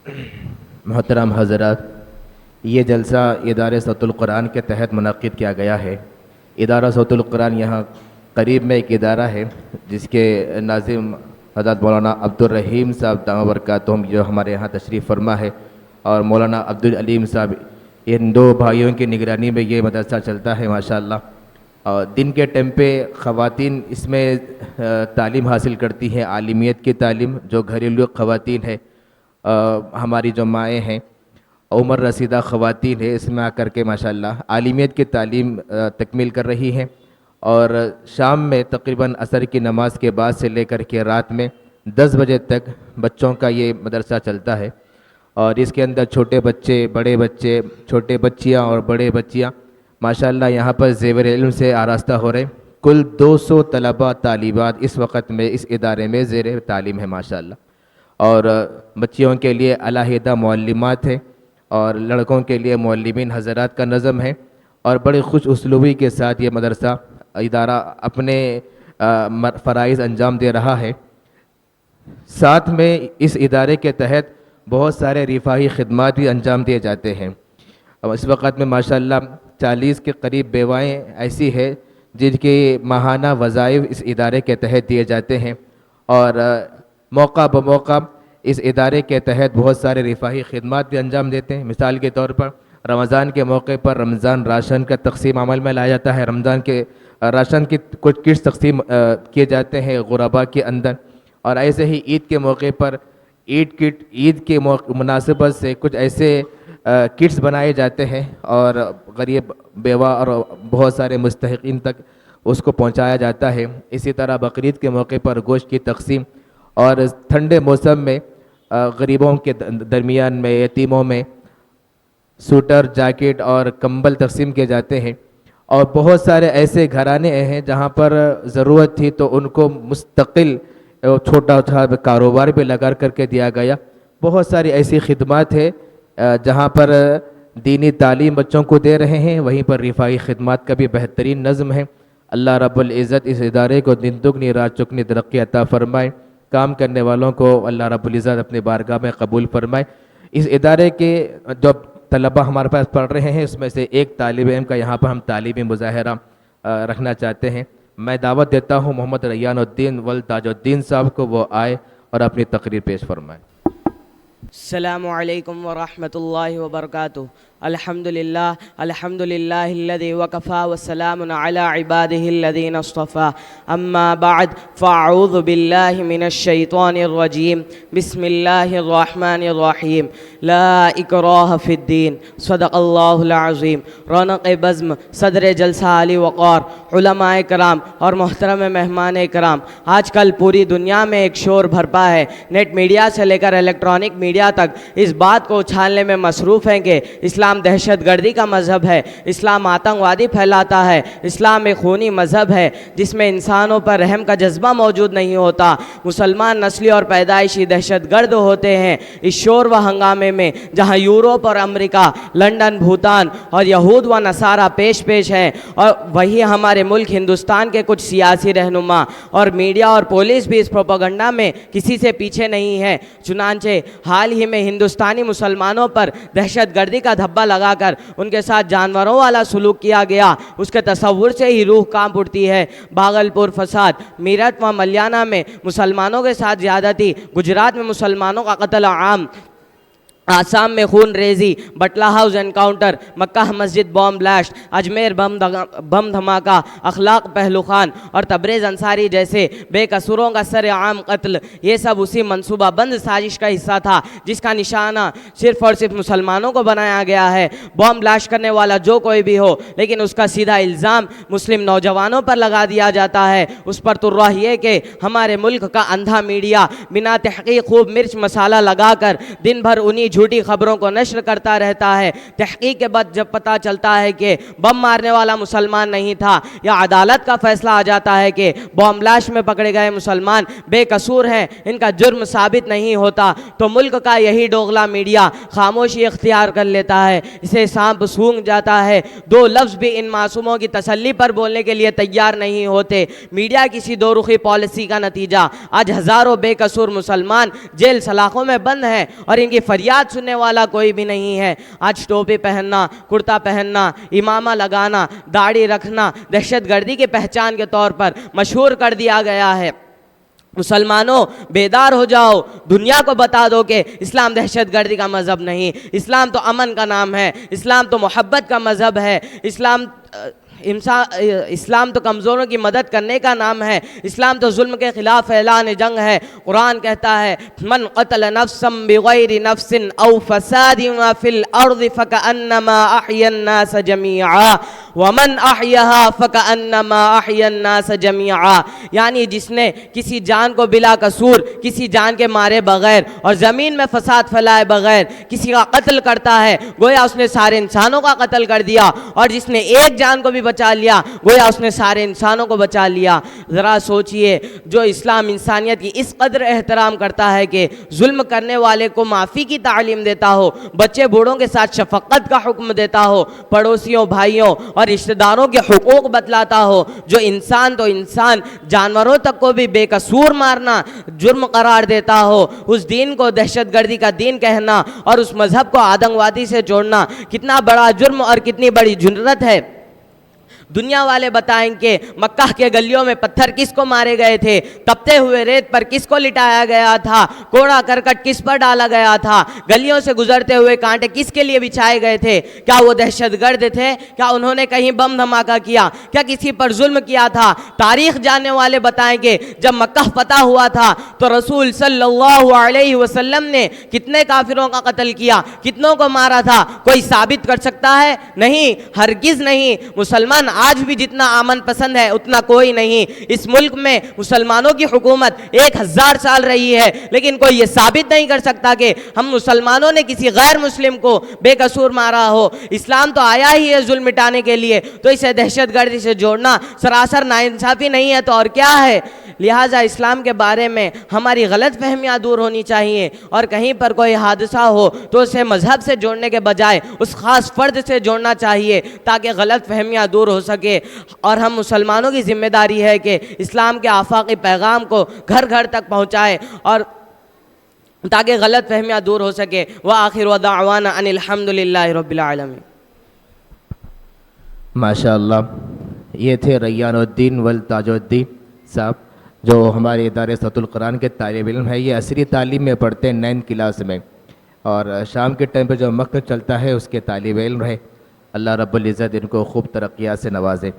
محترم حضرات، یہ جلسہ ادارہ صوت القرآن کے تحت منعقد کیا گیا ہے۔ ادارہ صوت القرآن یہاں قریب میں ایک ادارہ ہے جس کے ناظم حضرت مولانا عبدالرحیم صاحب دامہ برکاتہم جو ہمارے یہاں تشریف فرما ہے، اور مولانا عبدالعلیم صاحب، ان دو بھائیوں کی نگرانی میں یہ مدرسہ چلتا ہے ماشاءاللہ۔ اور دن کے ٹائم پہ خواتین اس میں تعلیم حاصل کرتی ہیں، عالمیت کی تعلیم، جو گھریلو خواتین ہے، ہماری جو مائیں ہیں، عمر رسیدہ خواتین ہے، اس میں آ کر کے ماشاءاللہ عالمیت کی تعلیم تکمیل کر رہی ہیں۔ اور شام میں تقریباً عصر کی نماز کے بعد سے لے کر کے رات میں 10 بجے تک بچوں کا یہ مدرسہ چلتا ہے، اور اس کے اندر چھوٹے بچے، بڑے بچے، چھوٹے بچیاں اور بڑے بچیاں ماشاءاللہ یہاں پر زیور علم سے آراستہ ہو رہے۔ کل 200 طلباء طالبات اس وقت میں اس ادارے میں زیر تعلیم ہے ماشاءاللہ، اور بچیوں کے لیے علیحدہ معلمات ہیں اور لڑکوں کے لیے معلمین حضرات کا نظم ہے، اور بڑی خوش اسلوبی کے ساتھ یہ مدرسہ ادارہ اپنے فرائض انجام دے رہا ہے۔ ساتھ میں اس ادارے کے تحت بہت سارے رفاہی خدمات بھی انجام دیے جاتے ہیں۔ اور اس وقت میں ماشاءاللہ 40 کے قریب بیوائیں ایسی ہیں جن کے ماہانہ وظائف اس ادارے کے تحت دیے جاتے ہیں، اور موقع بموقع اس ادارے کے تحت بہت سارے رفاہی خدمات بھی انجام دیتے ہیں۔ مثال کے طور پر رمضان کے موقع پر رمضان راشن کا تقسیم عمل میں لایا جاتا ہے، رمضان کے راشن کی کچھ کٹس تقسیم کیے جاتے ہیں غرباء کے اندر، اور ایسے ہی عید کے موقع پر عید کے مناسبت سے کچھ ایسے کٹس بنائے جاتے ہیں اور غریب بیوہ اور بہت سارے مستحقین تک اس کو پہنچایا جاتا ہے۔ اسی طرح بقرعید کے موقع پر گوشت کی تقسیم، اور ٹھنڈے موسم میں غریبوں کے درمیان میں، یتیموں میں سوٹر، جیکٹ اور کمبل تقسیم کیے جاتے ہیں۔ اور بہت سارے ایسے گھرانے ہیں جہاں پر ضرورت تھی تو ان کو مستقل چھوٹا چھوٹا کاروبار بھی لگا کر کے دیا گیا۔ بہت ساری ایسی خدمات ہیں جہاں پر دینی تعلیم بچوں کو دے رہے ہیں، وہیں پر رفاہی خدمات کا بھی بہترین نظم ہے۔ اللہ رب العزت اس ادارے کو دن دگنی رات چگنی ترقی عطا فرمائے، کام کرنے والوں کو اللہ رب العزت اپنے بارگاہ میں قبول فرمائے۔ اس ادارے کے جو طلبہ ہمارے پاس پڑھ رہے ہیں، اس میں سے ایک طالب علم کا یہاں پر ہم تعلیمی مظاہرہ رکھنا چاہتے ہیں۔ میں دعوت دیتا ہوں محمد ریان الدین ولد تاج الدین صاحب کو، وہ آئے اور اپنی تقریر پیش فرمائیں۔ السلام علیکم ورحمۃ اللہ وبرکاتہ۔ الحمدللہ الذی وکفی والسلام علی عبادہ الذین اصطفی، اما بعد فاعوذ باللہ من الشیطان الرجیم، بسم اللہ الرحمن الرحیم، لا اکراہ فی الدین، صدق اللہ العظیم۔ رونق بزم، صدر جلسہ علی وقار، علماء کرام اور محترم مہمان کرام، آج کل پوری دنیا میں ایک شور بھرپا ہے، نیٹ میڈیا سے لے کر الیکٹرانک میڈیا تک اس بات کو اچھالنے میں مصروف ہیں کہ اسلام دہشت گردی کا مذہب ہے، اسلام آتنکوادی پھیلاتا ہے، اسلام ایک خونی مذہب ہے جس میں انسانوں پر رحم کا جذبہ موجود نہیں ہوتا، مسلمان نسلی اور پیدائشی دہشت گرد ہوتے ہیں۔ اس شور و ہنگامے میں جہاں یورپ اور امریکہ، لندن، بھوٹان اور یہود و نصارہ پیش ہیں، اور وہی ہمارے ملک ہندوستان کے کچھ سیاسی رہنما اور میڈیا اور پولیس بھی اس پروپیگنڈا میں کسی سے پیچھے نہیں ہے۔ چنانچہ حال ہی میں ہندوستانی مسلمانوں پر دہشت گردی کا دھبا لگا کر ان کے ساتھ جانوروں والا سلوک کیا گیا، اس کے تصور سے ہی روح کانپ اٹھتی ہے۔ بھاگلپور فساد، میرٹھ و ملیانہ میں مسلمانوں کے ساتھ زیادتی، گجرات میں مسلمانوں کا قتل عام، آسام میں خون ریزی، بٹلہ ہاؤس انکاؤنٹر، مکہ مسجد بام بلاسٹ، اجمیر بم دھماکہ، اخلاق پہلو خان اور تبریز انصاری جیسے بے قصوروں کا سر عام قتل، یہ سب اسی منصوبہ بند سازش کا حصہ تھا جس کا نشانہ صرف اور صرف مسلمانوں کو بنایا گیا ہے۔ بام بلاسٹ کرنے والا جو کوئی بھی ہو، لیکن اس کا سیدھا الزام مسلم نوجوانوں پر لگا دیا جاتا ہے۔ اس پر ترہ یہ کہ ہمارے ملک کا اندھا میڈیا بنا تحقیق خوب مرچ مسالہ لگا کر دن بھر انہی جھوٹی خبروں کو نشر کرتا رہتا ہے، تحقیق کے بعد جب پتہ چلتا ہے کہ بم مارنے والا مسلمان نہیں تھا، یا عدالت کا فیصلہ آ جاتا ہے کہ بم بلاش میں پکڑے گئے مسلمان بے قصور ہیں، ان کا جرم ثابت نہیں ہوتا، تو ملک کا یہی دوغلا میڈیا خاموشی اختیار کر لیتا ہے، اسے سانپ سونگھ جاتا ہے، دو لفظ بھی ان معصوموں کی تسلی پر بولنے کے لیے تیار نہیں ہوتے۔ میڈیا کسی دو رخی پالیسی کا نتیجہ، آج ہزاروں بے قصور مسلمان جیل سلاخوں میں بند ہیں اور ان کی فریاد سننے والا کوئی بھی نہیں ہے۔ آج ٹوپی پہننا، کرتا پہننا، امامہ لگانا، داڑھی رکھنا دہشت گردی کی پہچان کے طور پر مشہور کر دیا گیا ہے۔ مسلمانوں بیدار ہو جاؤ، دنیا کو بتا دو کہ اسلام دہشت گردی کا مذہب نہیں، اسلام تو امن کا نام ہے، اسلام تو محبت کا مذہب ہے، اسلام تو کمزوروں کی مدد کرنے کا نام ہے، اسلام تو ظلم کے خلاف اعلان جنگ ہے۔ قرآن کہتا ہے من قتل نفسا بغیر نفس او فساد فی الارض فکأنما احیا الناس جمیعا ومن احیاها فکأنما احیا الناس جمیعا، یعنی جس نے کسی جان کو بلا قصور کسی جان کے مارے بغیر اور زمین میں فساد پھیلائے بغیر کسی کا قتل کرتا ہے، گویا اس نے سارے انسانوں کا قتل کر دیا، اور جس نے ایک جان کو بھی بچا لیا گویا اس نے سارے انسانوں کو بچا لیا۔ ذرا سوچئے، جو اسلام انسانیت کی اس قدر احترام کرتا ہے کہ ظلم کرنے والے کو معافی کی تعلیم دیتا ہو، بچے بوڑھوں کے ساتھ شفقت کا حکم دیتا ہو، پڑوسیوں بھائیوں اور رشتہ داروں کے حقوق بتلاتا ہو، جو انسان تو انسان جانوروں تک کو بھی بے قصور مارنا جرم قرار دیتا ہو، اس دین کو دہشت گردی کا دین کہنا اور اس مذہب کو آتنکوادی سے جوڑنا کتنا بڑا جرم اور کتنی بڑی جرأت ہے۔ دنیا والے بتائیں کہ مکہ کے گلیوں میں پتھر کس کو مارے گئے تھے، تپتے ہوئے ریت پر کس کو لٹایا گیا تھا، کوڑا کرکٹ کس پر ڈالا گیا تھا، گلیوں سے گزرتے ہوئے کانٹے کس کے لیے بچھائے گئے تھے؟ کیا وہ دہشت گرد تھے؟ کیا انہوں نے کہیں بم دھماکہ کیا؟ کیا کسی پر ظلم کیا تھا؟ تاریخ جاننے والے بتائیں کہ جب مکہ فتح ہوا تھا تو رسول صلی اللہ علیہ وسلم نے کتنے کافروں کا قتل کیا، کتنوں کو مارا تھا؟ کوئی ثابت کر سکتا ہے؟ نہیں، ہرگز نہیں۔ مسلمان آج بھی جتنا امن پسند ہے اتنا کوئی نہیں۔ اس ملک میں مسلمانوں کی حکومت 1000 سال رہی ہے، لیکن کوئی یہ ثابت نہیں کر سکتا کہ ہم مسلمانوں نے کسی غیر مسلم کو بے قصور مارا ہو۔ اسلام تو آیا ہی ہے ظلم مٹانے کے لیے، تو اسے دہشت گردی سے جوڑنا سراسر ناانصافی نہیں ہے تو اور کیا ہے؟ لہٰذا اسلام کے بارے میں ہماری غلط فہمیاں دور ہونی چاہیے، اور کہیں پر کوئی حادثہ ہو تو اسے مذہب سے جوڑنے کے بجائے اس خاص فرد سے جوڑنا چاہیے تاکہ غلط فہمیاں دور ہو سکے۔ اور ہم مسلمانوں کی ذمہ داری ہے کہ اسلام کے آفاقی پیغام کو گھر گھر تک پہنچائے اور تاکہ غلط فہمیاں دور ہو سکے۔ وآخر دعوانا ان الحمد للہ رب العالمین۔ ماشاءاللہ، یہ تھے ریان الدین والتاج الدین صاحب، جو ہمارے ادارے صوت القرآن کے طالب علم ہے۔ یہ عصری تعلیم میں پڑھتے ہیں 9 کلاس میں، اور شام کے ٹائم پہ جو مکتب چلتا ہے اس کے طالب علم رہے۔ اللہ رب العزت ان کو خوب ترقیات سے نوازے۔